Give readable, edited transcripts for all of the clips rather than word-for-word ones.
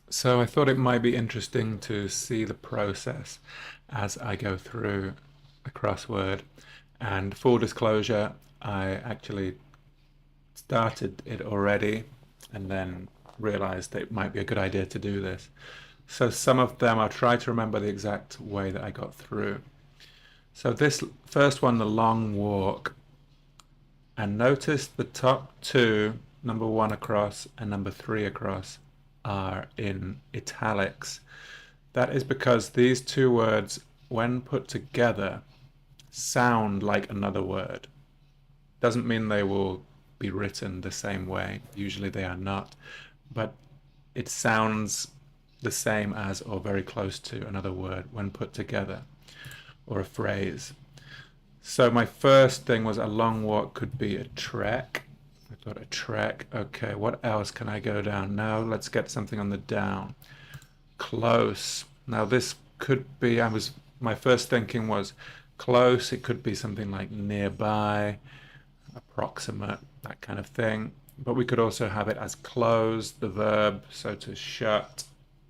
So I thought it might be interesting to see the process as I go through a crossword. And full disclosure, I actually started it already and then realized that it might be a good idea to do this. So some of them I'll try to remember the exact way that I got through. So this first one, the long walk, and notice the top two, number one across and number three across, are in italics. That is because these two words, when put together, sound like another word. Doesn't mean they will be written the same way. Usually they are not. But it sounds the same as or very close to another word when put together, or a phrase. So my first thing was a long walk could be a trek. I thought a trek. Okay, what else can I go down? Now let's get something on the down. Close. Now this could be, my first thinking was close. It could be something like nearby, approximate, that kind of thing. But we could also have it as close, the verb, so to shut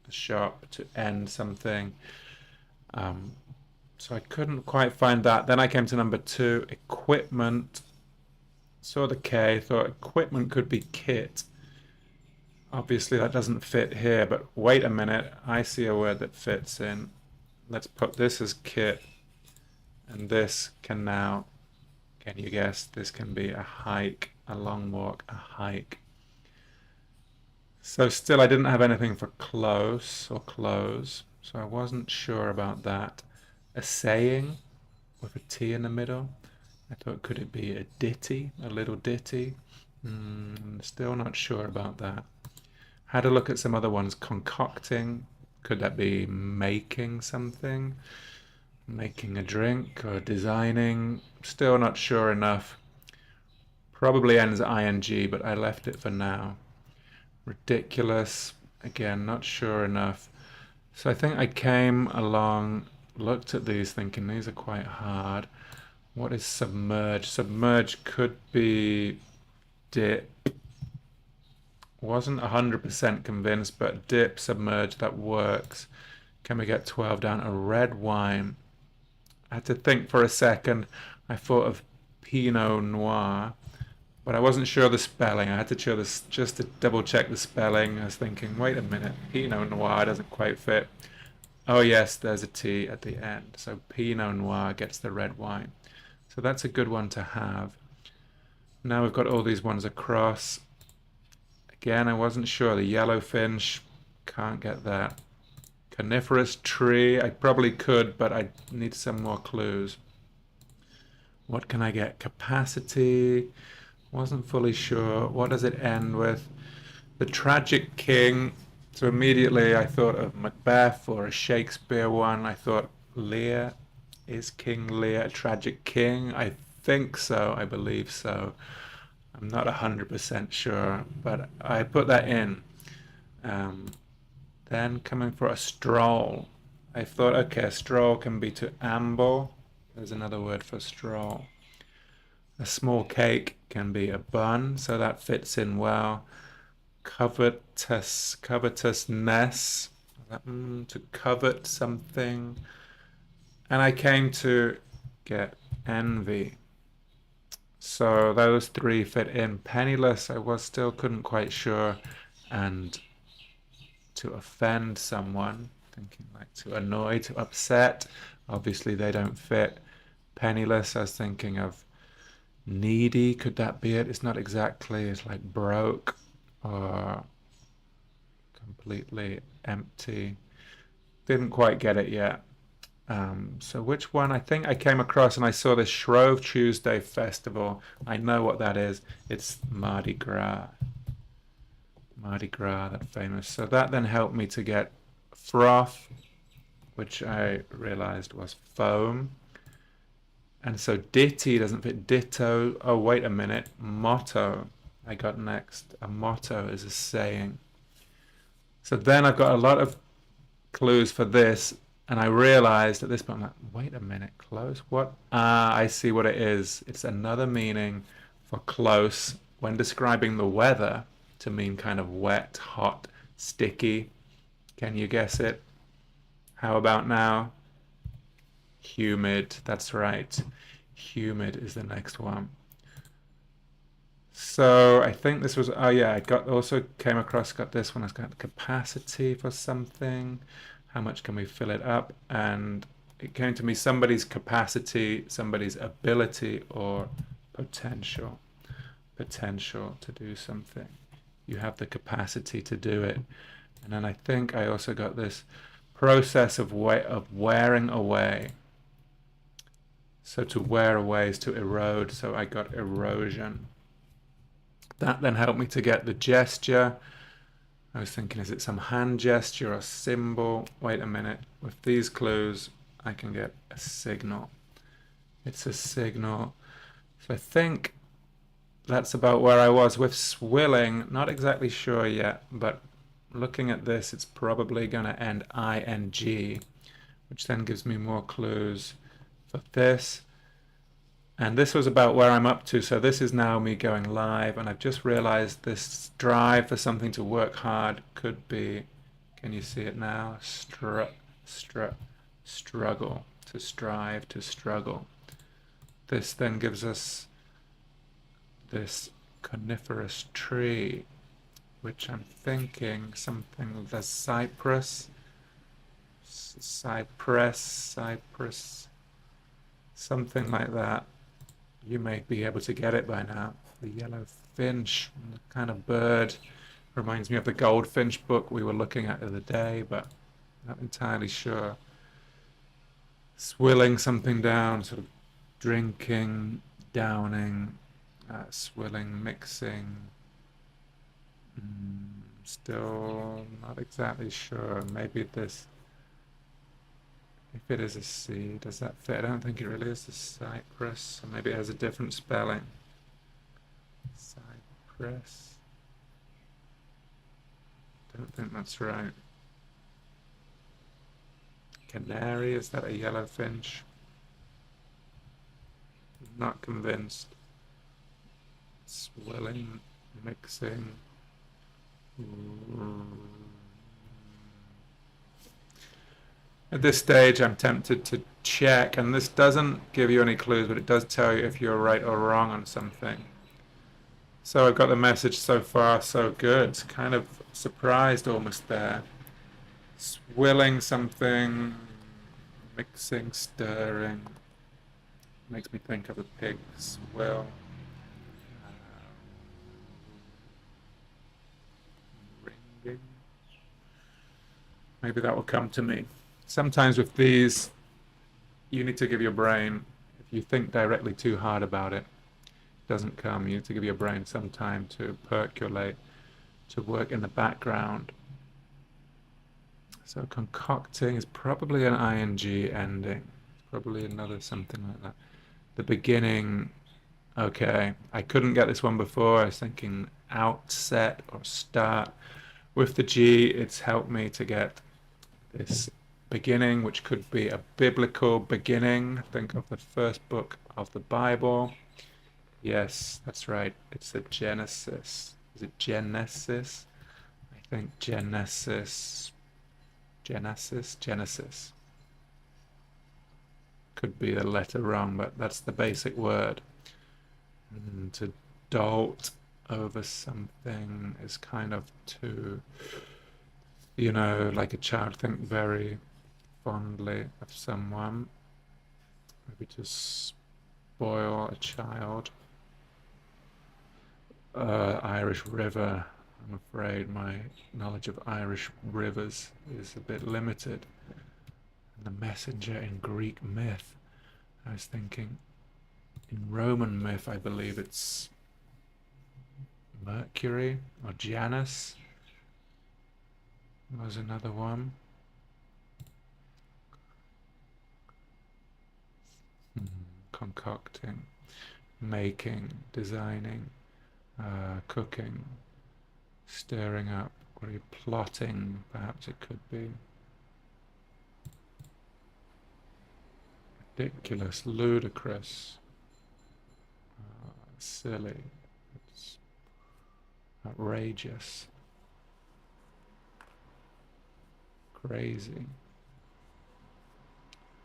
the shop, to end something. Um, so I couldn't quite find that. Then I came to number two, equipment. Saw the K, thought equipment could be kit. Obviously that doesn't fit here, but wait a minute, I see a word that fits in. Let's put this as kit, and this can now, can you guess, this can be a hike, a long walk, a hike. So still I didn't have anything for close or close, so I wasn't sure about that. A saying with a T in the middle. I thought, could it be a ditty, a little ditty? Still not sure about that. Had a look at some other ones. Concocting. Could that be making something? Making a drink or designing? Still not sure enough. Probably ends ing, but I left it for now. Ridiculous. Again, not sure enough. So I think I came along, looked at these thinking these are quite hard. What is submerge? Submerge could be dip. Wasn't 100% convinced, but dip, submerge, that works. Can we get 12 down? A red wine. I had to think for a second. I thought of Pinot Noir, but I wasn't sure of the spelling. I had to just to double check the spelling. I was thinking, wait a minute, Pinot Noir doesn't quite fit. Oh yes, there's a T at the end. So Pinot Noir gets the red wine. So that's a good one to have. Now we've got all these ones across. Again, I wasn't sure. The yellowfinch, can't get that. Coniferous tree, I probably could, but I need some more clues. What can I get? Capacity, wasn't fully sure. What does it end with? The tragic king. So immediately I thought of Macbeth or a Shakespeare one. I thought Lear, is King Lear a tragic king? I think so, I believe so. I'm not 100% sure, but I put that in. Um, then coming for a stroll. I thought, okay, a stroll can be to amble. There's another word for stroll. A small cake can be a bun, so that fits in well. Covetousness, to covet something. And I came to get envy. So those three fit in. Penniless, I was still couldn't quite sure. And to offend someone, thinking like to annoy, to upset. Obviously they don't fit. Penniless, I was thinking of needy. Could that be it? It's not exactly. It's like broke or completely empty. Didn't quite get it yet. So which one? I think I came across and I saw the Shrove Tuesday Festival. I know what that is. It's Mardi Gras. Mardi Gras, that famous. So that then helped me to get froth, which I realized was foam. And so ditty doesn't fit ditto. Oh, wait a minute. Motto. I got next. A motto is a saying. So then I've got a lot of clues for this, and I realized at this point, I'm like, wait a minute, close? What? Ah, I see what it is. It's another meaning for close when describing the weather to mean kind of wet, hot, sticky. Can you guess it? How about now? Humid. That's right. Humid is the next one. So I think this was, oh yeah, got this one. It's got capacity for something. How much can we fill it up? And it came to me somebody's capacity, somebody's ability or potential. Potential to do something. You have the capacity to do it. And then I think I also got this process of wearing away. So to wear away is to erode. So I got erosion. That then helped me to get the gesture. I was thinking, is it some hand gesture or symbol? Wait a minute. With these clues, I can get a signal. It's a signal. So I think that's about where I was with swilling. Not exactly sure yet, but looking at this, it's probably going to end ing, which then gives me more clues for this. And this was about where I'm up to. So this is now me going live, and I've just realized this drive for something to work hard could be, can you see it now? Struggle, to strive, to struggle. This then gives us this coniferous tree, which I'm thinking something, the cypress, something like that. You may be able to get it by now. The yellow finch, the kind of bird, reminds me of the goldfinch book we were looking at the other day, but not entirely sure. Swilling something down, sort of drinking, downing, swilling, mixing. Still not exactly sure. Maybe this, if it is a C, does that fit? I don't think it really is the cypress. Or maybe it has a different spelling. Cypress. Don't think that's right. Canary, is that a yellow finch? Not convinced. Swilling, mixing. At this stage, I'm tempted to check, and this doesn't give you any clues, but it does tell you if you're right or wrong on something. So I've got the message so far, so good. Kind of surprised almost there. Swilling something, mixing, stirring. Makes me think of a pig swill. Ringing. Maybe that will come to me. Sometimes with these, you need to give your brain, if you think directly too hard about it, it doesn't come. You need to give your brain some time to percolate, to work in the background. So concocting is probably an ing ending. Probably another something like that. The beginning, okay. I couldn't get this one before. I was thinking outset or start. With the G, it's helped me to get this beginning, which could be a biblical beginning. Think of the first book of the Bible. Yes, that's right. It's a Genesis. Is it Genesis? I think Genesis. Genesis. Could be the letter wrong, but that's the basic word. And to dolt over something is kind of to, you know, like a child, think very fondly of someone. Maybe to spoil a child. Irish river. I'm afraid my knowledge of Irish rivers is a bit limited. And the messenger in Greek myth. I was thinking, in Roman myth, I believe it's Mercury or Janus was another one. Concocting, making, designing, cooking, stirring up. What are you plotting? Perhaps it could be. Ridiculous, ludicrous, silly, it's outrageous. Crazy.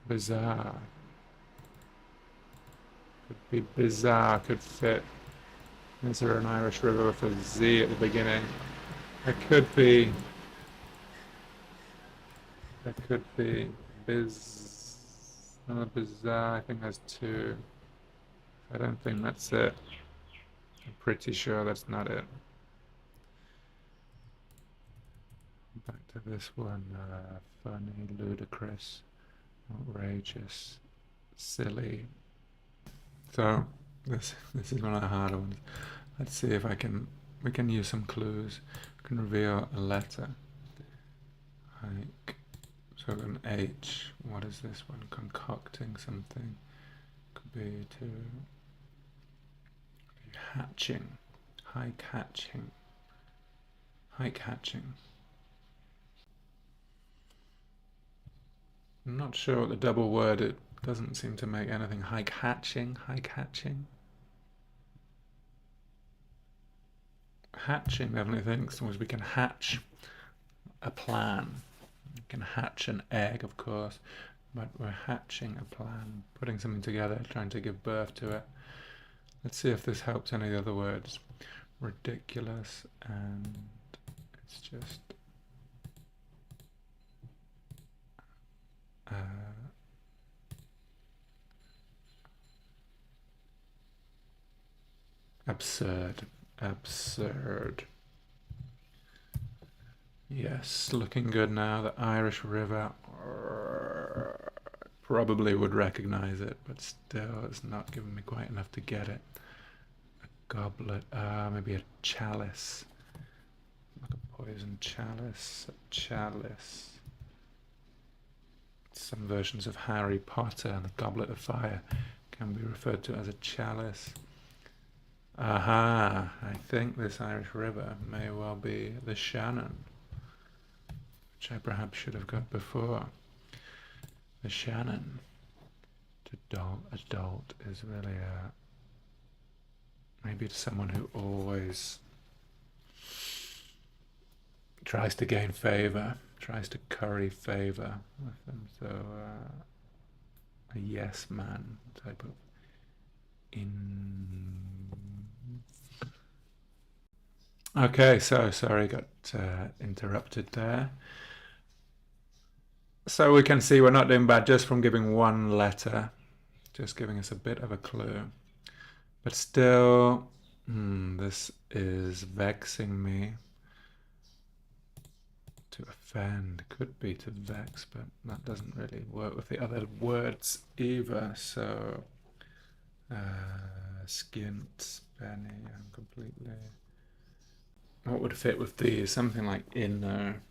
Bizarre. Could be bizarre, could fit. Is there an Irish river with a Z at the beginning? There could be. There could be. Bizarre. I think there's two. I don't think that's it. I'm pretty sure that's not it. Back to this one. Funny, ludicrous, outrageous, silly. So this is one of the harder ones. Let's see if we can use some clues. We can reveal a letter. Like, so an H. What is this one? Concocting something. Could be to hatching. Hike hatching. Hike hatching. I'm not sure what the double word, it doesn't seem to make anything. Hike hatching. Hike hatching. Hatching definitely thinks we can hatch a plan. We can hatch an egg, of course, but we're hatching a plan, putting something together, trying to give birth to it. Let's see if this helps any of the other words. Ridiculous, and it's just absurd. Absurd. Yes, looking good now. The Irish River, probably would recognize it, but still it's not giving me quite enough to get it. A goblet, maybe a chalice. Like a poison chalice. A chalice. Some versions of Harry Potter and the Goblet of Fire can be referred to as a chalice. Aha, I think this Irish River may well be the Shannon, which I perhaps should have got before. The Shannon. Adult is really maybe it's someone who always tries to gain favor, tries to curry favor with them. So a yes man type of Okay, so sorry, got interrupted there. So we can see we're not doing bad just from giving one letter, just giving us a bit of a clue. But still, this is vexing me. To offend could be to vex, but that doesn't really work with the other words either. So, skint, penny, I'm completely. What would fit with these? Something like inner.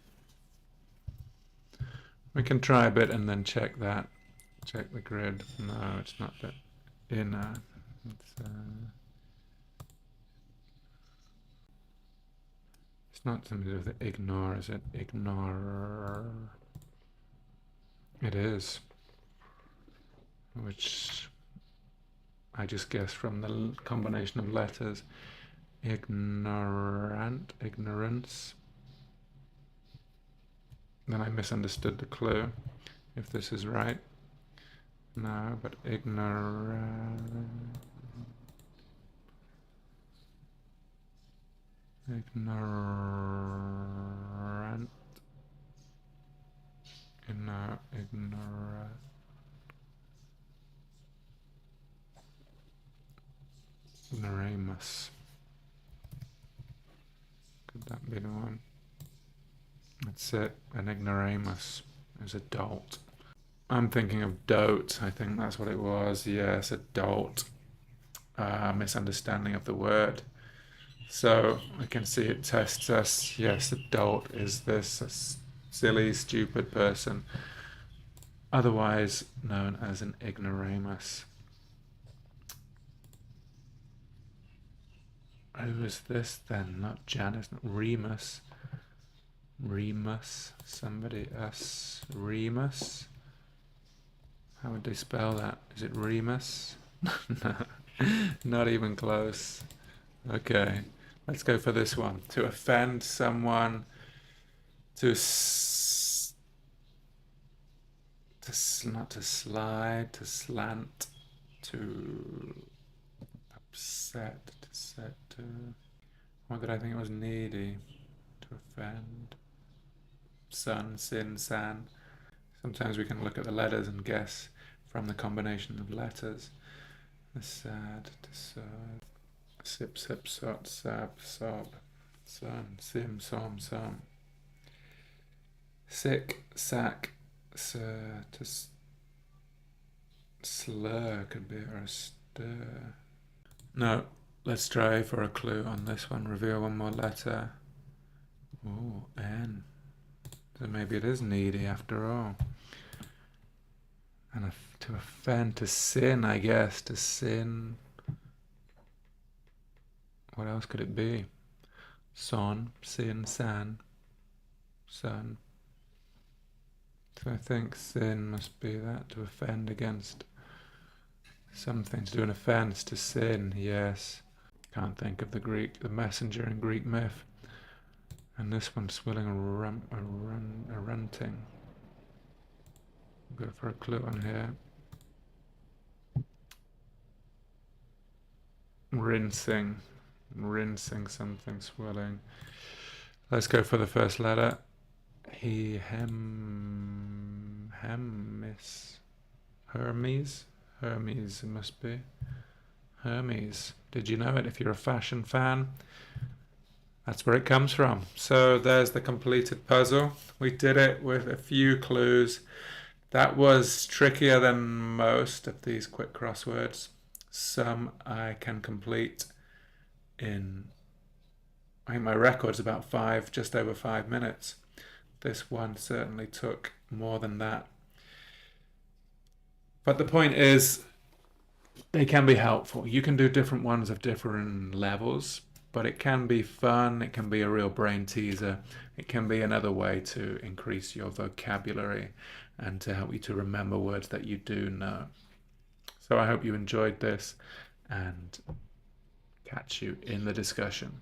We can try a bit and then check that. Check the grid. No, it's not that inner. It's not something to do with ignore, is it? Ignore. It is. Which I just guessed from the combination of letters. Ignorant, ignorance. Then I misunderstood the clue, if this is right. No, but ignorant. Ignorant. Ignorant. Ignoramus. Could that be the one? That's it. An ignoramus is a dolt. I'm thinking of dote. I think that's what it was. Yes, a dolt. Misunderstanding of the word. So we can see it tests us. Yes, a dolt is this a silly, stupid person, otherwise known as an ignoramus. Who is this then? Not Janice, not Remus. Remus, somebody else. Remus? How would they spell that? Is it Remus? No, not even close. Okay, let's go for this one. To offend someone, to not to slide, to slant, to upset, to set, to... What did I think it was? Needy, to offend. Sun, sin, san. Sometimes we can look at the letters and guess from the combination of letters. The sad, to serve. Sip, sip, sot, sab, sob. Sun, sim, som, som. Sick, sack, sir, to slur could be, or a stir. No, let's try for a clue on this one. Reveal one more letter. Oh, N. So maybe it is needy after all. And to offend, to sin, I guess. To sin. What else could it be? Son, sin, san, son. So I think sin must be that, to offend against something, to do an offense, to sin, yes. Can't think of the messenger in Greek myth. And this one's swilling a runting. Go for a clue on here. Rinsing something, swilling. Let's go for the first letter. Hermes it must be. Hermes. Did you know it? If you're a fashion fan, that's where it comes from. So there's the completed puzzle. We did it with a few clues. That was trickier than most of these quick crosswords. Some I can complete in, I think my record's about just over 5 minutes. This one certainly took more than that. But the point is, they can be helpful. You can do different ones of different levels, but it can be fun. It can be a real brain teaser. It can be another way to increase your vocabulary and to help you to remember words that you do know. So I hope you enjoyed this, and catch you in the discussion.